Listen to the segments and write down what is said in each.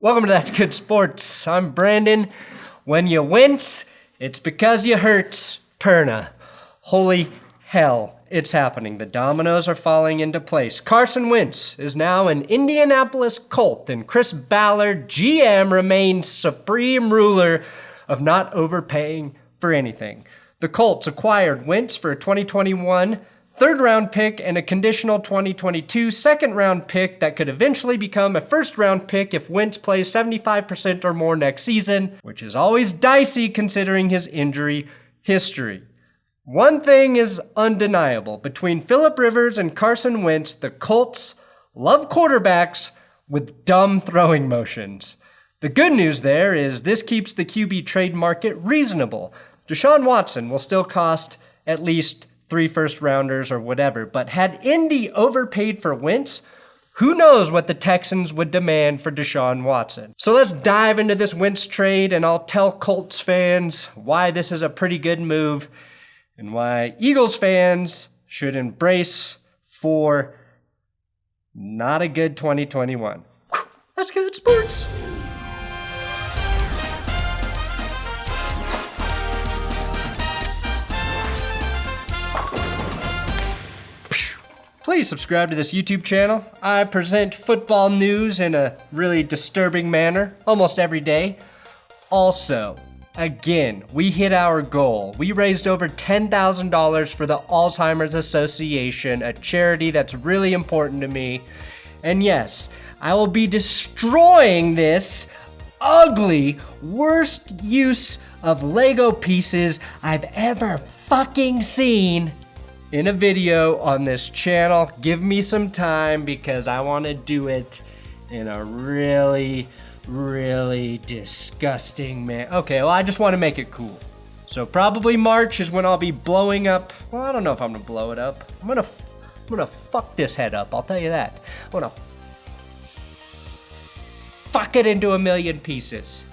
Welcome to That's Good Sports. I'm Brandon. When you wince, it's because you hurts. Perna. Holy hell, it's happening. The dominoes are falling into place. Carson Wentz is now an Indianapolis Colt, and Chris Ballard, GM, remains supreme ruler of not overpaying for anything. The Colts acquired Wentz for a 2021 third-round pick and a conditional 2022 second-round pick that could eventually become a first-round pick if Wentz plays 75% or more next season, which is always dicey considering his injury history. One thing is undeniable. Between Phillip Rivers and Carson Wentz, the Colts love quarterbacks with dumb throwing motions. The good news there is this keeps the QB trade market reasonable. Deshaun Watson will still cost at least 3 first-rounders or whatever, but had Indy overpaid for Wentz, who knows what the Texans would demand for Deshaun Watson. So let's dive into this Wentz trade, and I'll tell Colts fans why this is a pretty good move and why Eagles fans should embrace for not a good 2021. That's good sports. Please subscribe to this YouTube channel. I present football news in a really disturbing manner almost every day. Also, again, we hit our goal. We raised over $10,000 for the Alzheimer's Association, a charity that's really important to me. And yes, I will be destroying this ugly, worst use of Lego pieces I've ever fucking seen in a video on this channel. Give me some time because I want to do it in a really, really disgusting man. Okay, well, I just want to make it cool. So probably March is when I'll be blowing up. Well, I don't know if I'm gonna blow it up. I'm gonna fuck this head up. I'll tell you that. I'm gonna fuck it into a million pieces.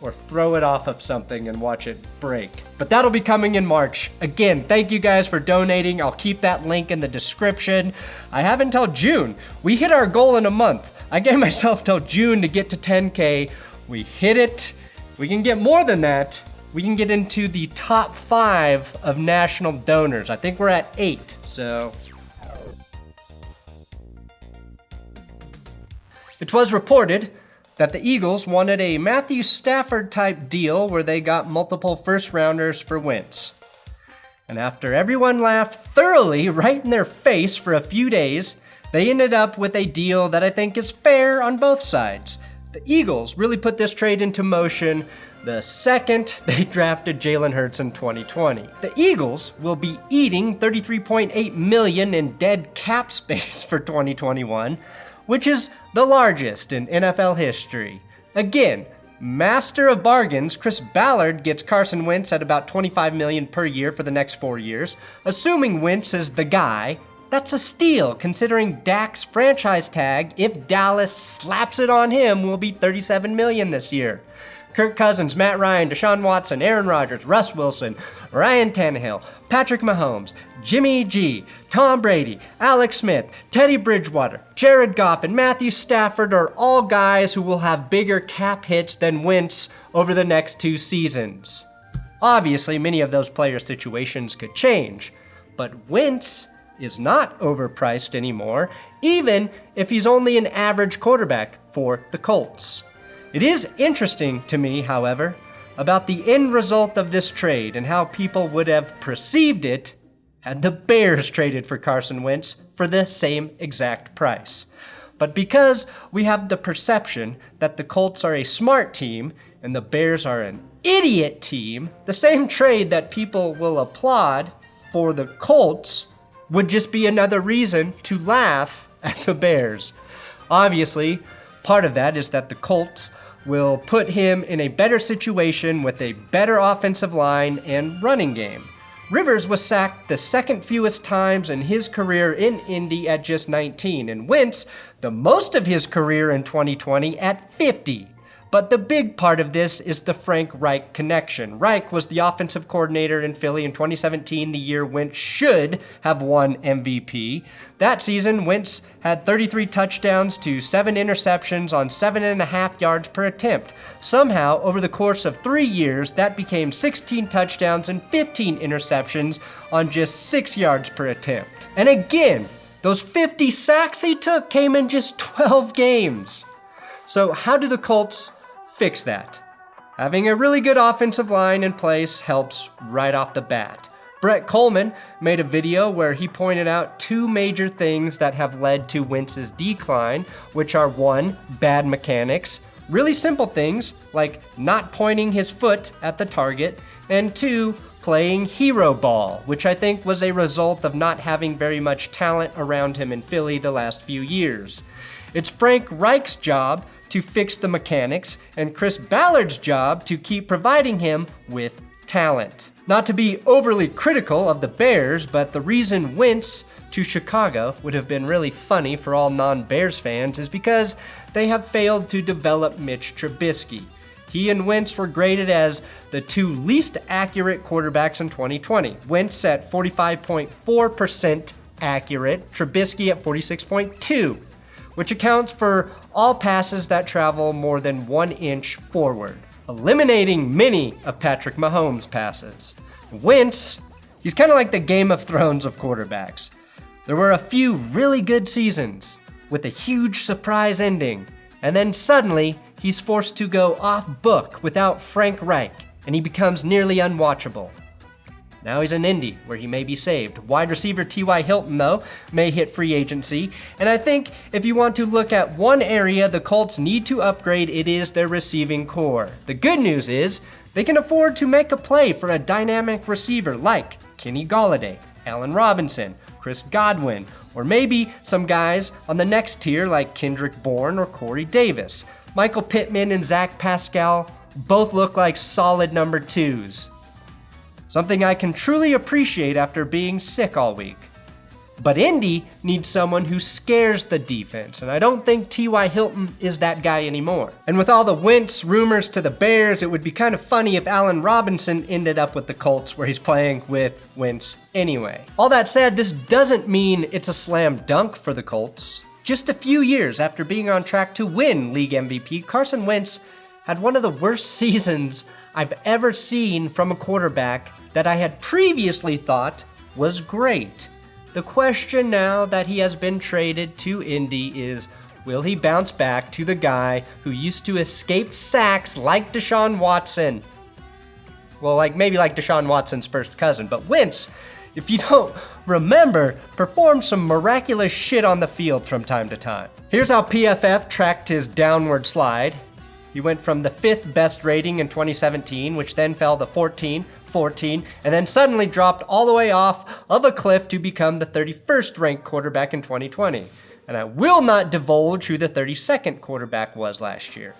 Or throw it off of something and watch it break. But that'll be coming in March. Again, thank you guys for donating. I'll keep that link in the description. I have until June. We hit our goal in a month. I gave myself till June to get to 10K. We hit it. If we can get more than that, we can get into the top 5 of national donors. I think we're at 8, so. It was reported that the Eagles wanted a Matthew Stafford-type deal where they got multiple first-rounders for Wentz. And after everyone laughed thoroughly right in their face for a few days, they ended up with a deal that I think is fair on both sides. The Eagles really put this trade into motion the second they drafted Jalen Hurts in 2020. The Eagles will be eating $33.8 million in dead cap space for 2021, which is the largest in NFL history. Again, master of bargains, Chris Ballard gets Carson Wentz at about $25 million per year for the next 4 years. Assuming Wentz is the guy, that's a steal considering Dak's franchise tag, if Dallas slaps it on him, will be $37 million this year. Kirk Cousins, Matt Ryan, Deshaun Watson, Aaron Rodgers, Russ Wilson, Ryan Tannehill, Patrick Mahomes, Jimmy G, Tom Brady, Alex Smith, Teddy Bridgewater, Jared Goff, and Matthew Stafford are all guys who will have bigger cap hits than Wentz over the next 2 seasons. Obviously, many of those player situations could change, but Wentz is not overpriced anymore, even if he's only an average quarterback for the Colts. It is interesting to me, however, about the end result of this trade and how people would have perceived it had the Bears traded for Carson Wentz for the same exact price. But because we have the perception that the Colts are a smart team and the Bears are an idiot team, the same trade that people will applaud for the Colts would just be another reason to laugh at the Bears. Obviously, part of that is that the Colts will put him in a better situation with a better offensive line and running game. Rivers was sacked the second fewest times in his career in Indy at just 19, and Wentz the most of his career in 2020 at 50. But the big part of this is the Frank Reich connection. Reich was the offensive coordinator in Philly in 2017, the year Wentz should have won MVP. That season, Wentz had 33 touchdowns to 7 interceptions on 7.5 yards per attempt. Somehow, over the course of 3 years, that became 16 touchdowns and 15 interceptions on just 6 yards per attempt. And again, those 50 sacks he took came in just 12 games. So how do the Colts fix that? Having a really good offensive line in place helps right off the bat. Brett Coleman made a video where he pointed out 2 major things that have led to Wentz's decline, which are 1, bad mechanics, really simple things like not pointing his foot at the target, and 2, playing hero ball, which I think was a result of not having very much talent around him in Philly the last few years. It's Frank Reich's job to fix the mechanics, and Chris Ballard's job to keep providing him with talent. Not to be overly critical of the Bears, but the reason Wentz to Chicago would have been really funny for all non-Bears fans is because they have failed to develop Mitch Trubisky. He and Wentz were graded as the 2 least accurate quarterbacks in 2020. Wentz at 45.4% accurate, Trubisky at 46.2%. which accounts for all passes that travel more than 1 inch forward, eliminating many of Patrick Mahomes' passes. Wentz, he's kind of like the Game of Thrones of quarterbacks. There were a few really good seasons with a huge surprise ending, and then suddenly he's forced to go off book without Frank Reich, and he becomes nearly unwatchable. Now he's in Indy, where he may be saved. Wide receiver T.Y. Hilton, though, may hit free agency. And I think if you want to look at one area the Colts need to upgrade, it is their receiving core. The good news is they can afford to make a play for a dynamic receiver like Kenny Golladay, Allen Robinson, Chris Godwin, or maybe some guys on the next tier like Kendrick Bourne or Corey Davis. Michael Pittman and Zach Pascal both look like solid number 2s. Something I can truly appreciate after being sick all week. But Indy needs someone who scares the defense, and I don't think T.Y. Hilton is that guy anymore. And with all the Wentz rumors to the Bears, it would be kind of funny if Allen Robinson ended up with the Colts, where he's playing with Wentz anyway. All that said, this doesn't mean it's a slam dunk for the Colts. Just a few years after being on track to win league MVP, Carson Wentz had one of the worst seasons I've ever seen from a quarterback that I had previously thought was great. The question now that he has been traded to Indy is, will he bounce back to the guy who used to escape sacks like Deshaun Watson? Well, maybe like Deshaun Watson's first cousin, but Wentz, if you don't remember, performed some miraculous shit on the field from time to time. Here's how PFF tracked his downward slide. He went from the 5th best rating in 2017, which then fell to 14, and then suddenly dropped all the way off of a cliff to become the 31st ranked quarterback in 2020. And I will not divulge who the 32nd quarterback was last year.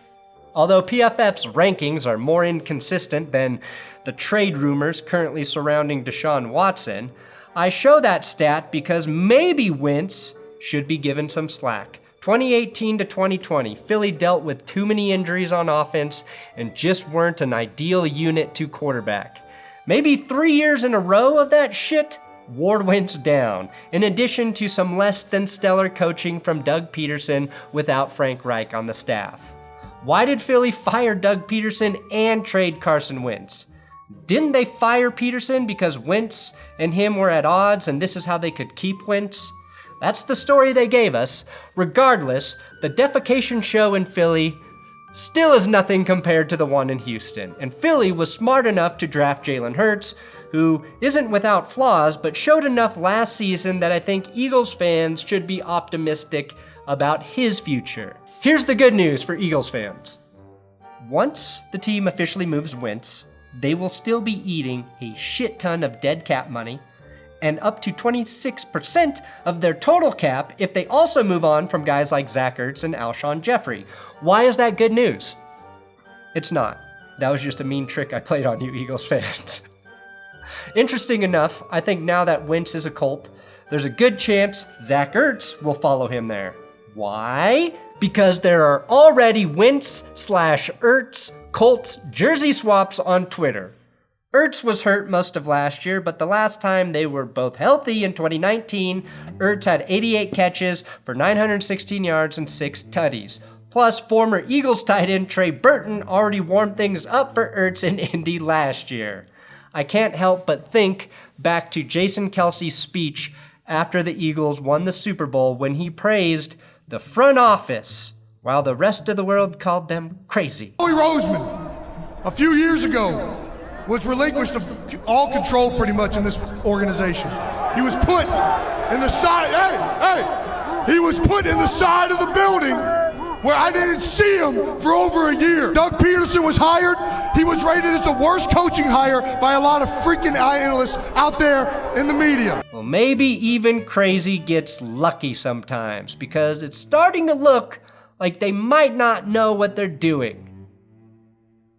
Although PFF's rankings are more inconsistent than the trade rumors currently surrounding Deshaun Watson, I show that stat because maybe Wentz should be given some slack. 2018 to 2020, Philly dealt with too many injuries on offense and just weren't an ideal unit to quarterback. Maybe 3 years in a row of that shit wore Wentz down, in addition to some less than stellar coaching from Doug Peterson without Frank Reich on the staff. Why did Philly fire Doug Peterson and trade Carson Wentz? Didn't they fire Peterson because Wentz and him were at odds and this is how they could keep Wentz? That's the story they gave us. Regardless, the defecation show in Philly still is nothing compared to the one in Houston. And Philly was smart enough to draft Jalen Hurts, who isn't without flaws, but showed enough last season that I think Eagles fans should be optimistic about his future. Here's the good news for Eagles fans. Once the team officially moves Wentz, they will still be eating a shit ton of dead cap money, and up to 26% of their total cap if they also move on from guys like Zach Ertz and Alshon Jeffrey. Why is that good news? It's not. That was just a mean trick I played on you Eagles fans. Interesting enough, I think now that Wentz is a Colt, there's a good chance Zach Ertz will follow him there. Why? because there are already Wentz/Ertz Colts jersey swaps on Twitter. Ertz was hurt most of last year, but the last time they were both healthy in 2019, Ertz had 88 catches for 916 yards and 6 tutties. Plus, former Eagles tight end Trey Burton already warmed things up for Ertz in Indy last year. I can't help but think back to Jason Kelce's speech after the Eagles won the Super Bowl when he praised the front office while the rest of the world called them crazy. Howie Roseman, a few years ago, was relinquished of all control pretty much in this organization. He was put in the side, he was put in the side of the building where I didn't see him for over a year. Doug Peterson was hired. He was rated as the worst coaching hire by a lot of freaking analysts out there in the media. Well, maybe even crazy gets lucky sometimes because it's starting to look like they might not know what they're doing.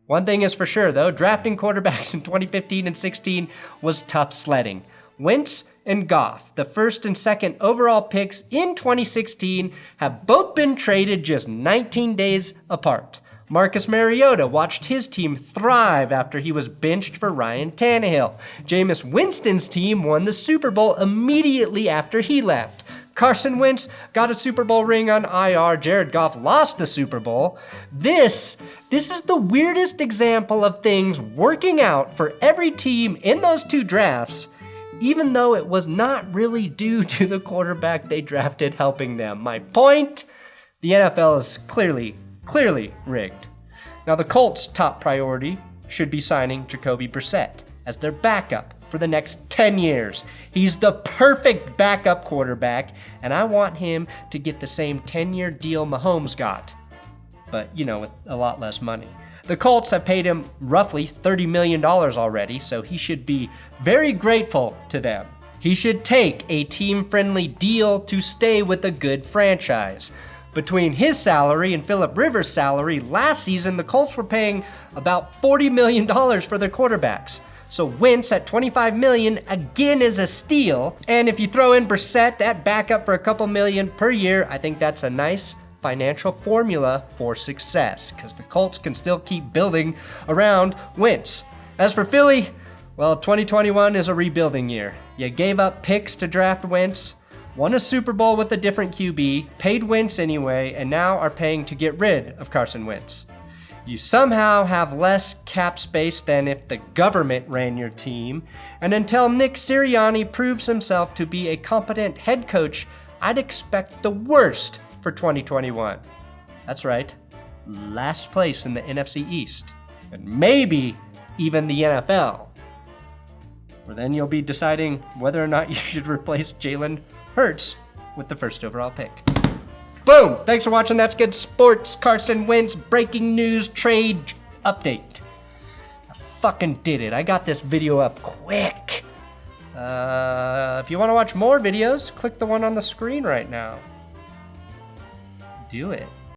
One thing is for sure, though, drafting quarterbacks in 2015 and 16 was tough sledding. Wentz and Goff, the first and second overall picks in 2016, have both been traded just 19 days apart. Marcus Mariota watched his team thrive after he was benched for Ryan Tannehill. Jameis Winston's team won the Super Bowl immediately after he left. Carson Wentz got a Super Bowl ring on IR. Jared Goff lost the Super Bowl. This is the weirdest example of things working out for every team in those two drafts, even though it was not really due to the quarterback they drafted helping them. My point, the NFL is clearly rigged. Now the Colts' top priority should be signing Jacoby Brissett as their backup for the next 10 years. He's the perfect backup quarterback, and I want him to get the same 10-year deal Mahomes got, but, with a lot less money. The Colts have paid him roughly $30 million already, so he should be very grateful to them. He should take a team-friendly deal to stay with a good franchise. Between his salary and Phillip Rivers' salary, last season the Colts were paying about $40 million for their quarterbacks. So Wentz at $25 million again is a steal. And if you throw in Brissett, that backup for a couple million per year, I think that's a nice financial formula for success, because the Colts can still keep building around Wentz. As for Philly, well, 2021 is a rebuilding year. You gave up picks to draft Wentz, won a Super Bowl with a different QB, paid Wentz anyway, and now are paying to get rid of Carson Wentz. You somehow have less cap space than if the government ran your team, and until Nick Sirianni proves himself to be a competent head coach, I'd expect the worst for 2021. That's right, last place in the NFC East, and maybe even the NFL. Or then you'll be deciding whether or not you should replace Jalen Hurts with the first overall pick. Boom! Thanks for watching That's Good Sports. Carson Wentz breaking news trade update. I fucking did it. I got this video up quick. If you want to watch more videos, click the one on the screen right now. Do it.